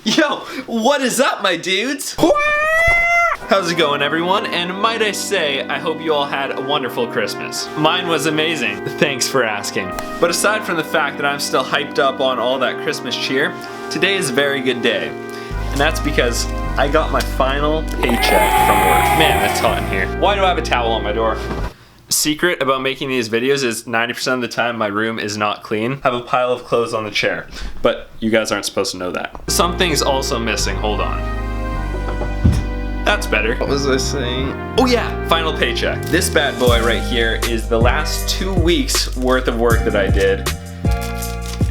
Yo, what is up, my dudes? How's it going, everyone? And might I say, I hope you all had a wonderful Christmas. Mine was amazing. Thanks for asking. But aside from the fact that I'm still hyped up on all that Christmas cheer, today is a very good day. And that's because I got my final paycheck from work. Man, it's hot in here. Why do I have a towel on my door? Secret about making these videos is 90% of the time my room is not clean. I have a pile of clothes on the chair, but you guys aren't supposed to know that. Something's also missing, hold on. That's better. What was I saying? Oh yeah, final paycheck. This bad boy right here is the last 2 weeks worth of work that I did.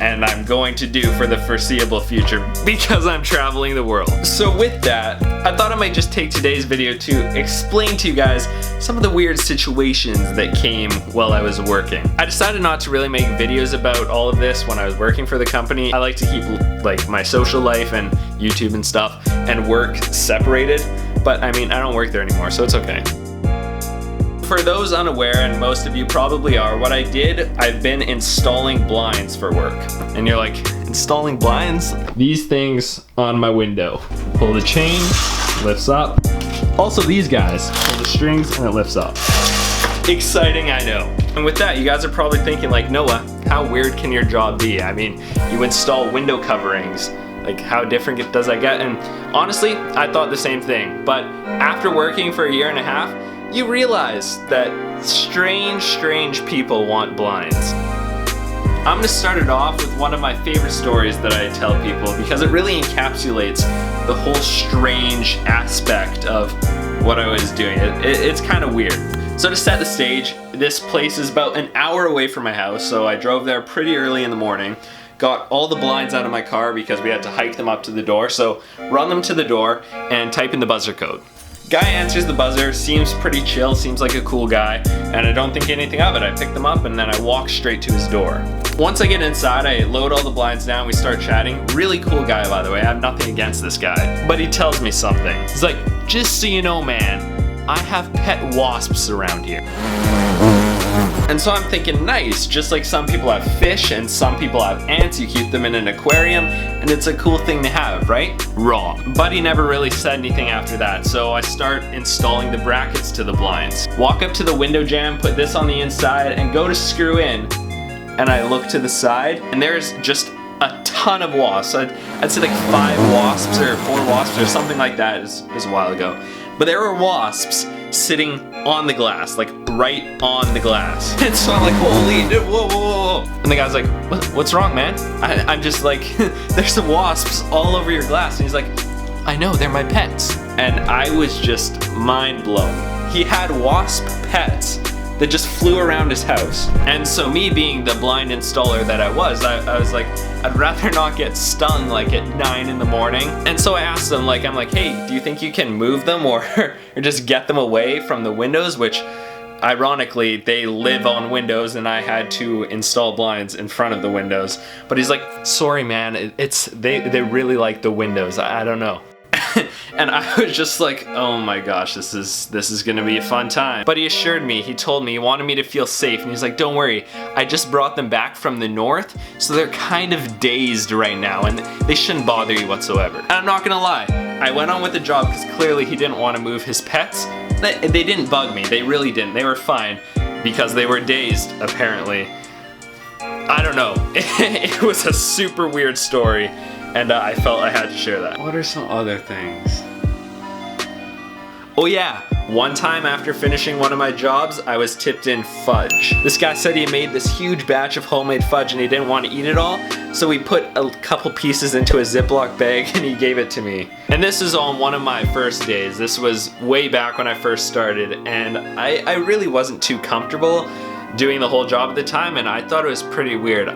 And I'm going to do for the foreseeable future because I'm traveling the world. So with that, I thought I might just take today's video to explain to you guys some of the weird situations that came while I was working. I decided not to really make videos about all of this when I was working for the company. I like to keep like my social life and YouTube and stuff and work separated, but I mean, I don't work there anymore, so it's okay. For those unaware, and most of you probably are, what I did, I've been installing blinds for work. And you're like, installing blinds? These things on my window. Pull the chain, lifts up. Also these guys, pull the strings and it lifts up. Exciting, I know. And with that, you guys are probably thinking like, Noah, how weird can your job be? I mean, you install window coverings. Like, how different does that get? And honestly, I thought the same thing. But after working for a year and a half, you realize that strange people want blinds. I'm gonna start it off with one of my favorite stories that I tell people because it really encapsulates the whole strange aspect of what I was doing. It's kind of weird. So to set the stage, this place is about an hour away from my house, so I drove there pretty early in the morning, got all the blinds out of my car because we had to hike them up to the door, so run them to the door and type in the buzzer code. Guy answers the buzzer, seems pretty chill, seems like a cool guy, and I don't think anything of it. I pick them up and then I walk straight to his door. Once I get inside, I load all the blinds down, we start chatting. Really cool guy, by the way, I have nothing against this guy. But he tells me something. He's like, just so you know, man, I have pet wasps around here. And so I'm thinking, nice, just like some people have fish and some people have ants, you keep them in an aquarium, and it's a cool thing to have, right? Wrong. Buddy never really said anything after that, so I start installing the brackets to the blinds. Walk up to the window jamb, put this on the inside, and go to screw in, and I look to the side, and there's just a ton of wasps. I'd say like 5 wasps or 4 wasps or something like that. It was a while ago. But there were wasps sitting on the glass, like right on the glass. And so I'm like, holy, whoa. And the guy's like, what's wrong, man? I'm just like, there's some wasps all over your glass. And he's like, I know, they're my pets. And I was just mind blown. He had wasp pets that just flew around his house. And so me being the blind installer that I was like, I'd rather not get stung like at 9 in the morning. And so I asked them, like, I'm like, hey, do you think you can move them or just get them away from the windows? Which, ironically, they live on windows and I had to install blinds in front of the windows. But he's like, sorry, man, they really like the windows. I don't know. And I was just like, oh my gosh, this is gonna be a fun time. But he assured me, he told me, he wanted me to feel safe, and he's like, don't worry, I just brought them back from the north, so they're kind of dazed right now, and they shouldn't bother you whatsoever. And I'm not gonna lie, I went on with the job because clearly he didn't want to move his pets. They didn't bug me, they really didn't, they were fine, because they were dazed, apparently. I don't know, it was a super weird story. And I felt I had to share that. What are some other things? Oh yeah, one time after finishing one of my jobs, I was tipped in fudge. This guy said he made this huge batch of homemade fudge and he didn't want to eat it all, so he put a couple pieces into a Ziploc bag and he gave it to me. And this is on one of my first days. This was way back when I first started, and I really wasn't too comfortable doing the whole job at the time, and I thought it was pretty weird.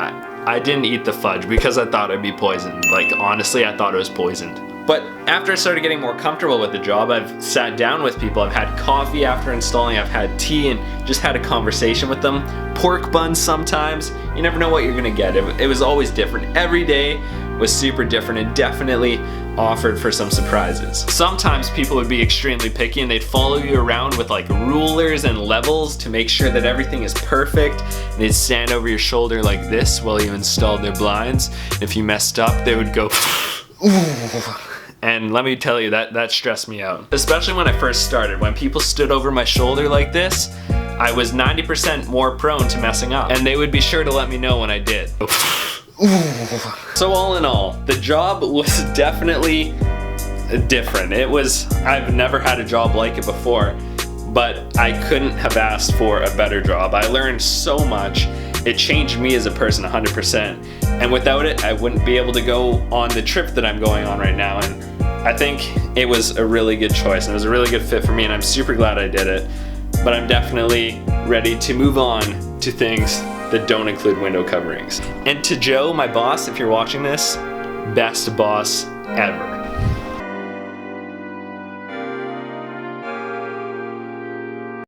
I didn't eat the fudge because I thought it'd be poisoned. Like, honestly, I thought it was poisoned. But after I started getting more comfortable with the job, I've sat down with people. I've had coffee after installing, I've had tea and just had a conversation with them. Pork buns sometimes. You never know what you're gonna get. It was always different. Every day was super different and definitely offered for some surprises. Sometimes people would be extremely picky and they'd follow you around with like rulers and levels to make sure that everything is perfect. And they'd stand over your shoulder like this while you installed their blinds. If you messed up, they would go And let me tell you, that stressed me out. Especially when I first started. When people stood over my shoulder like this, I was 90% more prone to messing up. And they would be sure to let me know when I did. So all in all, the job was definitely different. I've never had a job like it before, but I couldn't have asked for a better job. I learned so much. It changed me as a person 100%. And without it, I wouldn't be able to go on the trip that I'm going on right now. And I think it was a really good choice and it was a really good fit for me, and I'm super glad I did it. But I'm definitely ready to move on to things that don't include window coverings. And to Joe, my boss, if you're watching this, best boss ever.